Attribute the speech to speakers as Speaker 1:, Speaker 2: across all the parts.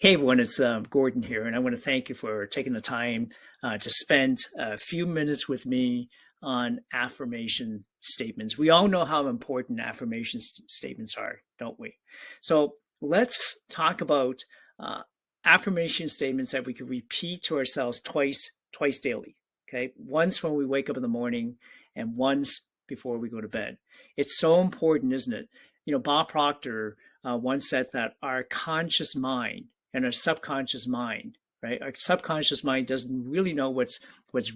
Speaker 1: Hey everyone, it's Gordon here, and I want to thank you for taking the time to spend a few minutes with me on affirmation statements. We all know how important affirmation statements are, don't we? So let's talk about affirmation statements that we can repeat to ourselves twice daily. Okay, once when we wake up in the morning, and once before we go to bed. It's so important, isn't it? You know, Bob Proctor once said that our conscious mind and our subconscious mind, right? Our subconscious mind doesn't really know what's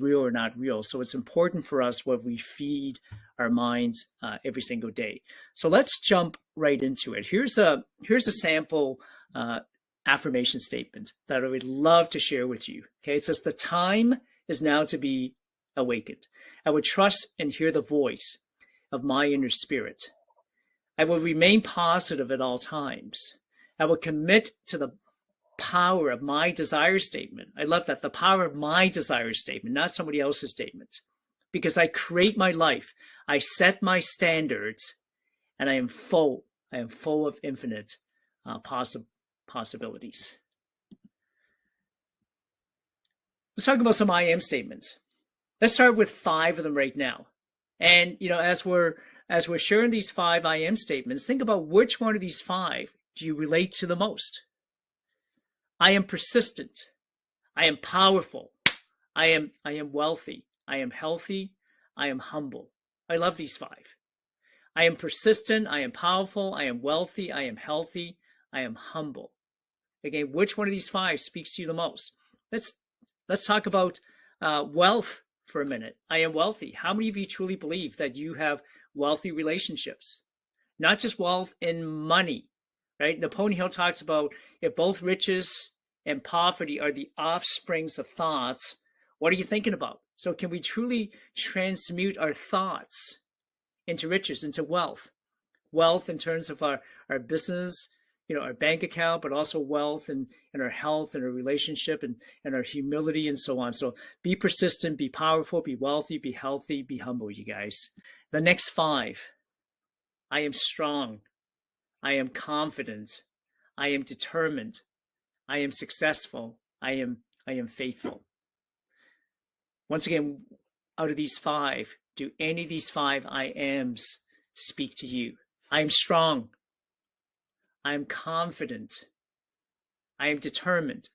Speaker 1: real or not real. So it's important for us what we feed our minds every single day. So let's jump right into it. Here's a sample affirmation statement that I would love to share with you. Okay, it says, "The time is now to be awakened. I would trust and hear the voice of my inner spirit. I will remain positive at all times. I will commit to the power of my desire statement." I love that, the power of my desire statement, not somebody else's statement. Because I create my life, I set my standards, and I am full of infinite possibilities. Let's talk about some I am statements. Let's start with 5 of them right now. And you know, as we're sharing these 5 I am statements, think about which one of these 5 do you relate to the most. I am persistent. I am powerful. I am wealthy. I am healthy. I am humble. I love these 5. I am persistent. I am powerful. I am wealthy. I am healthy. I am humble. Again, which one of these 5 speaks to you the most? Let's talk about wealth for a minute. I am wealthy. How many of you truly believe that you have wealthy relationships? Not just wealth in money, right? Napoleon Hill talks about, if both riches and poverty are the offsprings of thoughts, what are you thinking about? So can we truly transmute our thoughts into riches, into wealth? Wealth in terms of our business, you know, our bank account, but also wealth in our health and our relationship and our humility and so on. So be persistent, be powerful, be wealthy, be healthy, be humble, you guys. The next 5, I am strong. I am confident. I am determined. I am successful. I am faithful. Once again, out of these 5, do any of these 5 I ams speak to you? I am strong. I am confident. I am determined.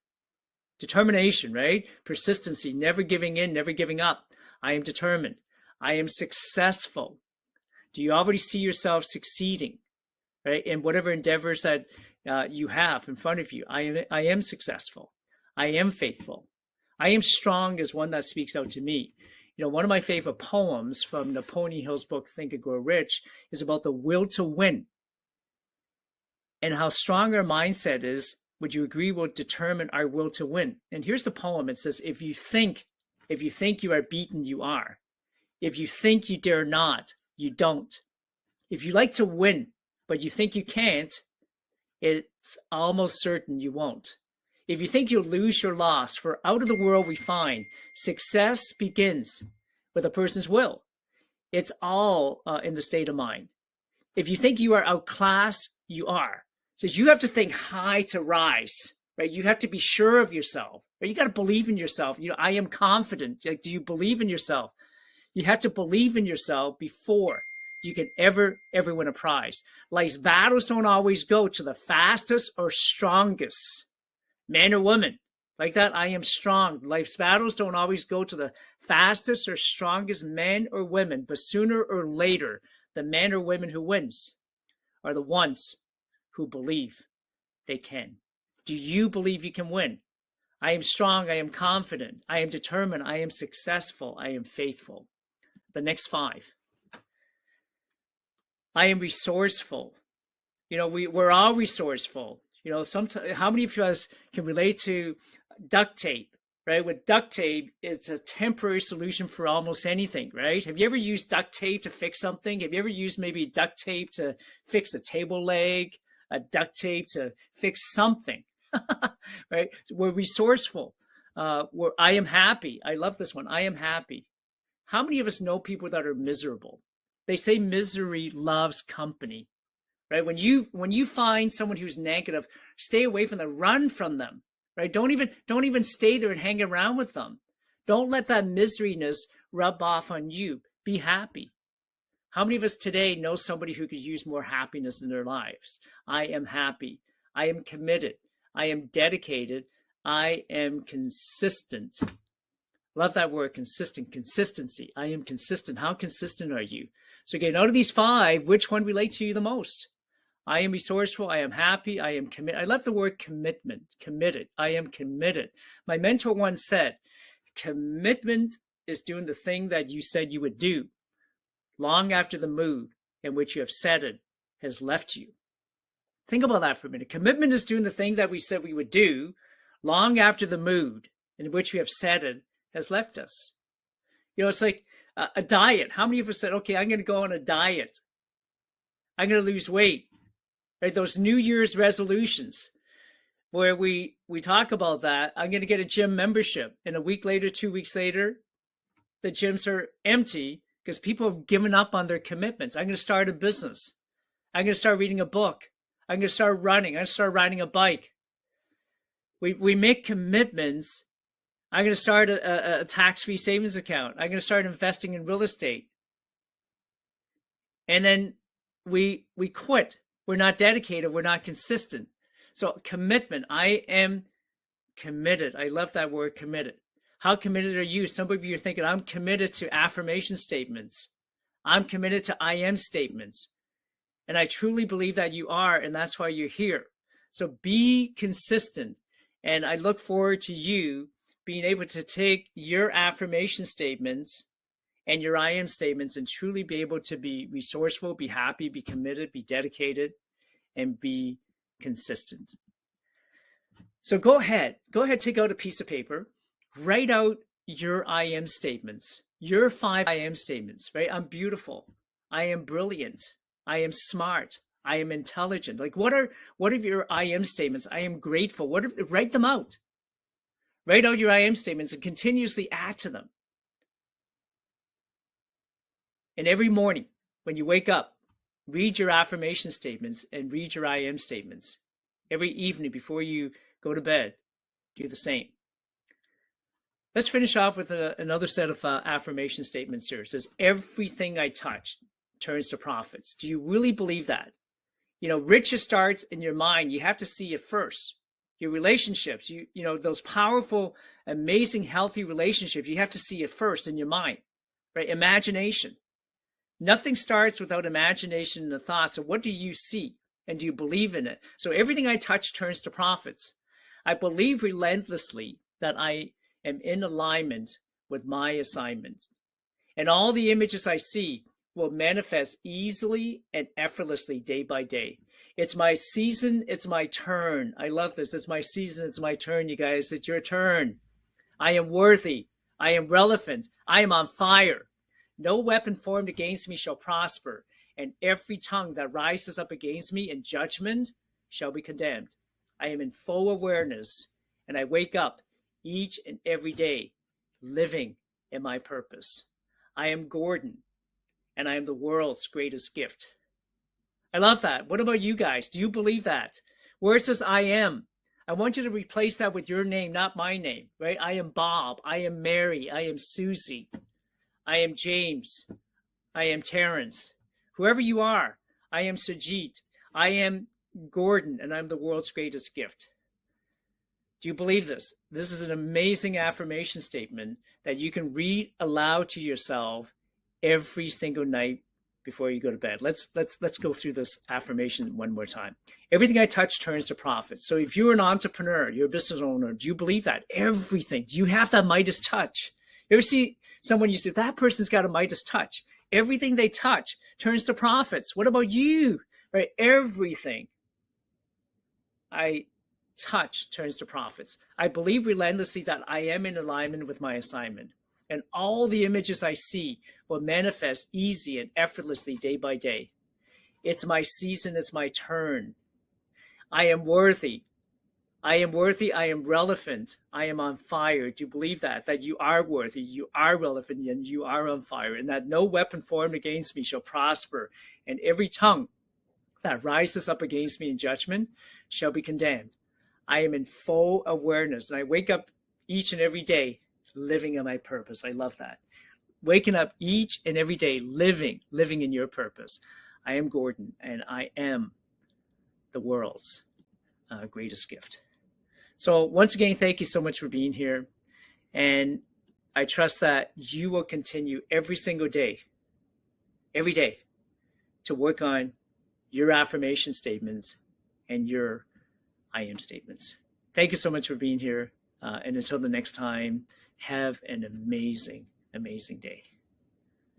Speaker 1: Determination, right? Persistency, never giving in, never giving up. I am determined. I am successful. Do you already see yourself succeeding, right? In whatever endeavors that you have in front of you. I am successful. I am faithful. I am strong is one that speaks out to me. You know, one of my favorite poems from Napoleon Hill's book, Think and Grow Rich, is about the will to win. And how strong our mindset is, would you agree, will determine our will to win. And here's the poem. It says, if you think you are beaten, you are. If you think you dare not, you don't. If you like to win, but you think you can't, it's almost certain you won't. If you think you'll lose, you're lost. For out of the world we find success begins with a person's will. It's all in the state of mind. If you think you are outclassed, you are. It says you have to think high to rise, right? You have to be sure of yourself. Right? You got to believe in yourself. You know, I am confident. Like, do you believe in yourself? You have to believe in yourself before you can ever win a prize. Life's battles don't always go to the fastest or strongest man or woman. Like that, I am strong. Life's battles don't always go to the fastest or strongest men or women, but sooner or later, the men or women who wins are the ones who believe they can. Do you believe you can win? I am strong. I am confident. I am determined. I am successful. I am faithful. The next 5. I am resourceful. You know, we're all resourceful. You know, sometimes, how many of us can relate to duct tape, right? With duct tape, it's a temporary solution for almost anything, right? Have you ever used duct tape to fix something? Have you ever used maybe duct tape to fix a table leg, a duct tape to fix something, right? So we're resourceful. I am happy. I love this one. I am happy. How many of us know people that are miserable? They say misery loves company, right? When you find someone who's negative, stay away from them, run from them, right? Don't even stay there and hang around with them. Don't let that miseryness rub off on you. Be happy. How many of us today know somebody who could use more happiness in their lives? I am happy. I am committed. I am dedicated. I am consistent. Love that word, consistent, consistency. I am consistent. How consistent are you? So again, out of these 5, which one relates to you the most? I am resourceful. I am happy. I am committed. I love the word commitment, committed. I am committed. My mentor once said, commitment is doing the thing that you said you would do long after the mood in which you have set it has left you. Think about that for a minute. Commitment is doing the thing that we said we would do long after the mood in which we have set it has left us. You know, it's like a diet. How many of us said, okay, I'm going to go on a diet. I'm going to lose weight. Right? Those New Year's resolutions where we talk about that. I'm going to get a gym membership. And a week later, 2 weeks later, the gyms are empty because people have given up on their commitments. I'm going to start a business. I'm going to start reading a book. I'm going to start running. I'm going to start riding a bike. We make commitments. I'm going to start a tax-free savings account. I'm going to start investing in real estate. And then we quit. We're not dedicated. We're not consistent. So commitment. I am committed. I love that word, committed. How committed are you? Some of you are thinking, I'm committed to affirmation statements. I'm committed to I am statements. And I truly believe that you are, and that's why you're here. So be consistent. And I look forward to you being able to take your affirmation statements and your I am statements and truly be able to be resourceful, be happy, be committed, be dedicated, and be consistent. So go ahead, take out a piece of paper, write out your I am statements, your 5 I am statements, right? I'm beautiful. I am brilliant. I am smart. I am intelligent. Like what are your I am statements? I am grateful. Write them out. Write out your I am statements and continuously add to them. And every morning when you wake up, read your affirmation statements and read your I am statements. Every evening before you go to bed, do the same. Let's finish off with another set of affirmation statements here. It says, everything I touch turns to profits. Do you really believe that? You know, riches starts in your mind. You have to see it first. Your relationships, you know, those powerful, amazing, healthy relationships, you have to see it first in your mind, right? Imagination. Nothing starts without imagination and the thoughts of what do you see and do you believe in it? So everything I touch turns to profits. I believe relentlessly that I am in alignment with my assignment. And all the images I see will manifest easily and effortlessly day by day. It's my season. It's my turn. I love this. It's my season. It's my turn, you guys. It's your turn. I am worthy. I am relevant. I am on fire. No weapon formed against me shall prosper, and every tongue that rises up against me in judgment shall be condemned. I am in full awareness, and I wake up each and every day living in my purpose. I am Gordon, and I am the world's greatest gift. I love that. What about you guys? Do you believe that? Where it says I am, I want you to replace that with your name, not my name, right? I am Bob. I am Mary. I am Susie. I am James. I am Terrence. Whoever you are, I am Sajit. I am Gordon, and I'm the world's greatest gift. Do you believe this? This is an amazing affirmation statement that you can read aloud to yourself every single night before you go to bed. Let's go through this affirmation one more time. Everything I touch turns to profit. So if you're an entrepreneur, you're a business owner, do you believe that? Everything. Do you have that Midas touch? You ever see someone, you say, that person's got a Midas touch. Everything they touch turns to profits. What about you? Right? Everything I touch turns to profits. I believe relentlessly that I am in alignment with my assignment. And all the images I see will manifest easy and effortlessly day by day. It's my season. It's my turn. I am worthy. I am worthy. I am relevant. I am on fire. Do you believe that? That you are worthy, you are relevant, and you are on fire, and that no weapon formed against me shall prosper, and every tongue that rises up against me in judgment shall be condemned. I am in full awareness, and I wake up each and every day living in my purpose. I love that. Waking up each and every day living in your purpose. I am Gordon, and I am the world's greatest gift. So once again, thank you so much for being here. And I trust that you will continue every single day, every day, to work on your affirmation statements and your I am statements. Thank you so much for being here. And until the next time, have an amazing, amazing day.